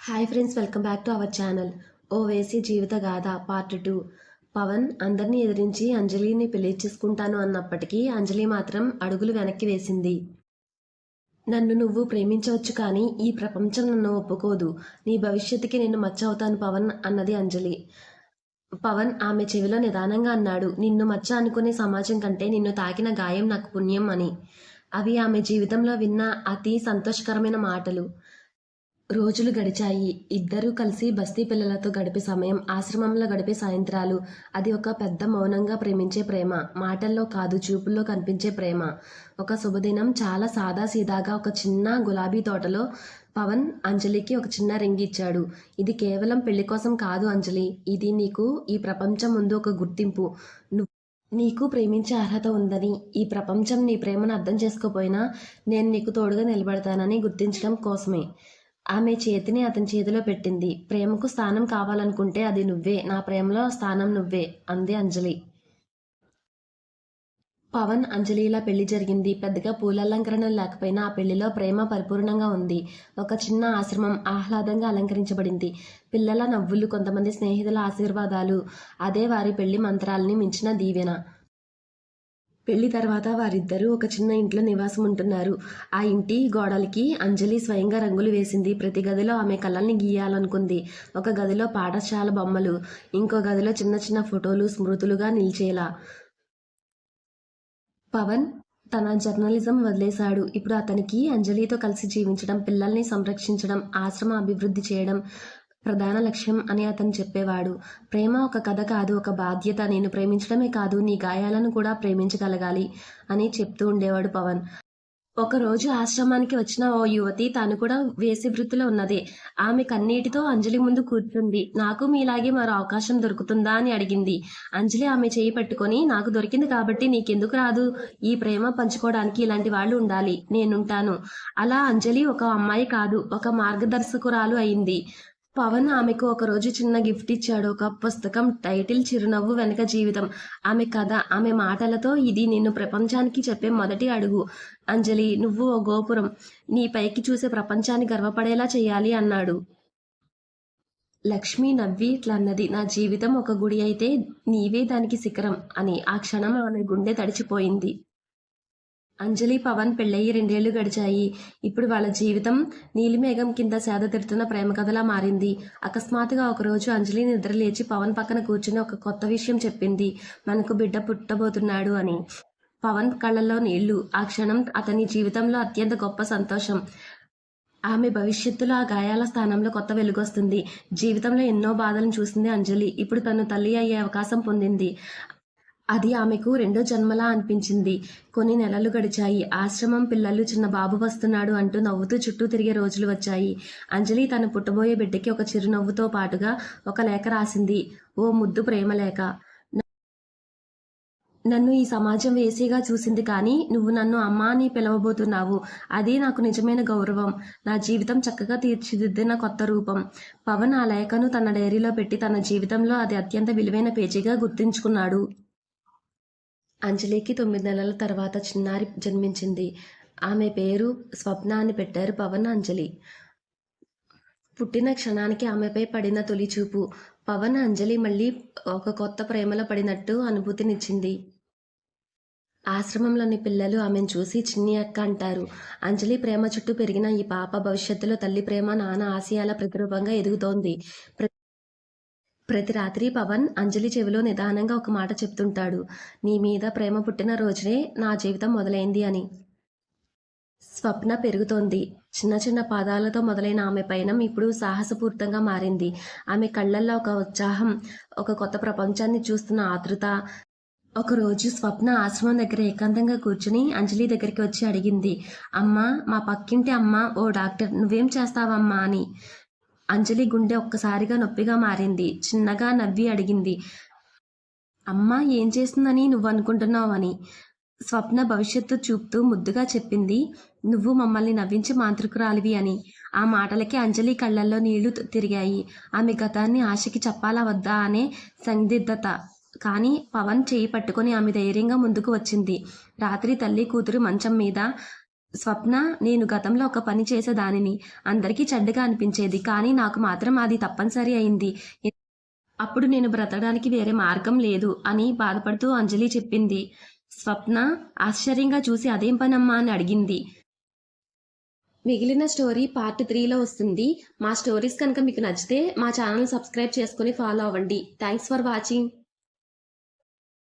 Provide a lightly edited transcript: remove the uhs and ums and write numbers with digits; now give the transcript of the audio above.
Hi friends, welcome back to our channel. Owaisi జీవిత గాథ part 2. Pawan అందరినీ ఎదిరించి అంజలిని పెళ్లి చేసుకుంటాను అన్నప్పటికీ అంజలి మాత్రం అడుగులు వెనక్కి వేసింది. నన్ను నువ్వు ప్రేమించవచ్చు, కానీ ఈ ప్రపంచం నన్ను ఒప్పుకోదు. నీ భవిష్యత్తుకి నేను మచ్చ అవుతాను పవన్ అన్నది అంజలి. పవన్ ఆమె చెవిలో నిదానంగా అన్నాడు, నిన్ను మచ్చ అనుకునే సమాజం కంటే నిన్ను తాకిన గాయం నాకు పుణ్యం అని. అవి ఆమె జీవితంలో విన్న అతి సంతోషకరమైన మాటలు. రోజులు గడిచాయి. ఇద్దరూ కలిసి బస్తీ పిల్లలతో గడిపే సమయం, ఆశ్రమంలో గడిపే సాయంత్రాలు. అది ఒక పెద్ద మౌనంగా ప్రేమించే ప్రేమ. మాటల్లో కాదు, చూపుల్లో కనిపించే ప్రేమ. ఒక శుభదినం చాలా సాదాసీదాగా ఒక చిన్న గులాబీ తోటలో పవన్ అంజలికి ఒక చిన్న రింగ్ ఇచ్చాడు. ఇది కేవలం పెళ్లి కోసం కాదు అంజలి, ఇది నీకు ఈ ప్రపంచం ముందు ఒక గుర్తింపు. నీకు ప్రేమించే అర్హత ఉందని, ఈ ప్రపంచం నీ ప్రేమను అర్థం చేసుకోపోయినా నేను నీకు తోడుగా నిలబడతానని గుర్తించడం కోసమే. ఆమె చేతిని అతని చేతిలో పెట్టింది. ప్రేమకు స్థానం కావాలనుకుంటే అది నువ్వే, నా ప్రేమలో స్థానం నువ్వే అంది అంజలి. పవన్ అంజలిలా పెళ్లి జరిగింది. పెద్దగా పూలలంకరణలు లేకపోయినా ఆ పెళ్లిలో ప్రేమ పరిపూర్ణంగా ఉంది. ఒక చిన్న ఆశ్రమం ఆహ్లాదంగా అలంకరించబడింది. పిల్లల నవ్వులు, కొంతమంది స్నేహితుల ఆశీర్వాదాలు, అదే వారి పెళ్లి మంత్రాలని మించిన దీవెన. పెళ్లి తర్వాత వారిద్దరూ ఒక చిన్న ఇంట్లో నివాసం ఉంటున్నారు. ఆ ఇంటి గోడలకి అంజలి స్వయంగా రంగులు వేసింది. ప్రతి గదిలో ఆమె కళ్ళని గీయాలనుకుంది. ఒక గదిలో పాఠశాల బొమ్మలు, ఇంకో గదిలో చిన్న చిన్న ఫోటోలు స్మృతులుగా నిలిచేలా. పవన్ తన జర్నలిజం వదిలేశాడు. ఇప్పుడు అతనికి అంజలితో కలిసి జీవించడం, పిల్లల్ని సంరక్షించడం, ఆశ్రమ అభివృద్ధి చేయడం ప్రధాన లక్ష్యం అని అతను చెప్పేవాడు. ప్రేమ ఒక కథ కాదు, ఒక బాధ్యత. నేను ప్రేమించడమే కాదు, నీ గాయాలను కూడా ప్రేమించగలగాలి అని చెప్తూ ఉండేవాడు పవన్. ఒకరోజు ఆశ్రమానికి వచ్చిన ఓ యువతి తాను కూడా వేసి వృత్తిలో ఉన్నదే. ఆమె కన్నీటితో అంజలి ముందు కూర్చుంది. నాకు మీలాగే మరో అవకాశం దొరుకుతుందా అని అడిగింది. అంజలి ఆమె చేయి పట్టుకొని, నాకు దొరికింది కాబట్టి నీకెందుకు రాదు? ఈ ప్రేమ పంచుకోవడానికి ఇలాంటి వాళ్ళు ఉండాలి, నేనుంటాను. అలా అంజలి ఒక అమ్మాయి కాదు, ఒక మార్గదర్శకురాలు అయింది. పవన్ ఆమెకు ఒకరోజు చిన్న గిఫ్ట్ ఇచ్చాడు. ఒక పుస్తకం, టైటిల్ చిరునవ్వు వెనక జీవితం. ఆమె కథ, ఆమె మాటలతో, ఇది నిన్ను ప్రపంచానికి చెప్పే మొదటి అడుగు అంజలి. నువ్వు ఓ గోపురం, నీ పైకి చూసే ప్రపంచాన్ని గర్వపడేలా చేయాలి అన్నాడు. లక్ష్మి నవ్వి ఇట్లన్నది, నా జీవితం ఒక గుడి అయితే నీవే దానికి శిఖరం అని. ఆ క్షణం ఆమె గుండె తడిచిపోయింది. అంజలి పవన్ పెళ్ళయి 2 ఏళ్లు గడిచాయి. ఇప్పుడు వాళ్ళ జీవితం నీలిమేఘం కింద సేద తీరుతున్న ప్రేమ కథలా మారింది. అకస్మాత్తుగా ఒకరోజు అంజలి నిద్రలేచి పవన్ పక్కన కూర్చుని ఒక కొత్త విషయం చెప్పింది. మనకు బిడ్డ పుట్టబోతున్నాడు అని. పవన్ కళ్ళల్లో నీళ్లు. ఆ క్షణం అతని జీవితంలో అత్యంత గొప్ప సంతోషం. ఆమె భవిష్యత్తులో ఆ గాయాల స్థానంలో కొత్త వెలుగొస్తుంది. జీవితంలో ఎన్నో బాధలను చూసింది అంజలి. ఇప్పుడు తను తల్లి అయ్యే అవకాశం పొందింది. అది ఆమెకు 2 జన్మలా అనిపించింది. కొన్ని నెలలు గడిచాయి. ఆశ్రమం పిల్లలు చిన్న బాబు వస్తున్నాడు అంటూ నవ్వుతూ చుట్టూ తిరిగే రోజులు వచ్చాయి. అంజలి తన పుట్టబోయే బిడ్డకి ఒక చిరునవ్వుతో పాటుగా ఒక లేఖ రాసింది. ఓ ముద్దు ప్రేమలేఖ. నన్ను ఈ సమాజం వేసేగా చూసింది, కానీ నువ్వు నన్ను అమ్మా అని పిలవబోతున్నావు. అదే నాకు నిజమైన గౌరవం. నా జీవితం చక్కగా తీర్చిదిద్దిన కొత్త రూపం. పవన్ ఆ లేఖను తన డైరీలో పెట్టి తన జీవితంలో అది అత్యంత విలువైన పేజీగా గుర్తుంచుకున్నాడు. అంజలికి 9 నెలల తర్వాత చిన్నారి జన్మించింది. ఆమె పేరు స్వప్న అని పెట్టారు పవన్. అంజలి పుట్టిన క్షణానికి ఆమెపై పడిన తొలి చూపు పవన్ అంజలి మళ్ళీ ఒక కొత్త ప్రేమలో పడినట్టు అనుభూతినిచ్చింది. ఆశ్రమంలోని పిల్లలు ఆమెను చూసి చిన్ని అక్క అంటారు. అంజలి ప్రేమ చుట్టూ పెరిగిన ఈ పాప భవిష్యత్తులో తల్లి ప్రేమ, నాన్న ఆశయాల ప్రతిరూపంగా ఎదుగుతోంది. ప్రతి రాత్రి పవన్ అంజలి చెవిలో నిదానంగా ఒక మాట చెప్తుంటాడు. నీ మీద ప్రేమ పుట్టిన రోజునే నా జీవితం మొదలైంది అని. స్వప్న పెరుగుతోంది. చిన్న చిన్న పాదాలతో మొదలైన ఆమె పయనం ఇప్పుడు సాహసపూరితంగా మారింది. ఆమె కళ్ళల్లో ఒక ఉత్సాహం, ఒక కొత్త ప్రపంచాన్ని చూస్తున్న ఆతృత. ఒకరోజు స్వప్న ఆశ్రమం దగ్గర ఏకాంతంగా కూర్చుని అంజలి దగ్గరికి వచ్చి అడిగింది, అమ్మా, మా పక్కింటి అమ్మ ఓ డాక్టర్, నువ్వేం చేస్తావమ్మా అని. అంజలి గుండె ఒక్కసారిగా నొప్పిగా మారింది. చిన్నగా నవ్వి అడిగింది, అమ్మ ఏం చేస్తుందని నువ్వు అనుకుంటున్నావు అని. స్వప్న భవిష్యత్తు చూపుతూ ముద్దుగా చెప్పింది, నువ్వు మమ్మల్ని నవ్వించి మాంత్రికురాలివి అని. ఆ మాటలకి అంజలి కళ్ళల్లో నీళ్లు తిరిగాయి. ఆమె గతాన్ని ఆశకి చెప్పాలా వద్దా అనే సందిగ్ధత. కానీ పవన్ చేయి పట్టుకొని ఆమె ధైర్యంగా ముందుకు వచ్చింది. రాత్రి తల్లి కూతురు మంచం మీద స్వప్న, నేను గతంలో ఒక పని చేసేదానిని. అందరికీ చెడ్డగా అనిపించేది. కానీ నాకు మాత్రం అది తప్పనిసరి అయింది. అప్పుడు నేను బ్రతకడానికి వేరే మార్గం లేదు అని బాధపడుతూ అంజలి చెప్పింది. స్వప్న ఆశ్చర్యంగా చూసి అదేం పనమ్మా అని అడిగింది. మిగిలిన స్టోరీ పార్ట్ 3లో వస్తుంది. మా స్టోరీస్ కనుక మీకు నచ్చితే మా ఛానల్ సబ్స్క్రైబ్ చేసుకుని ఫాలో అవ్వండి. Thanks for watching.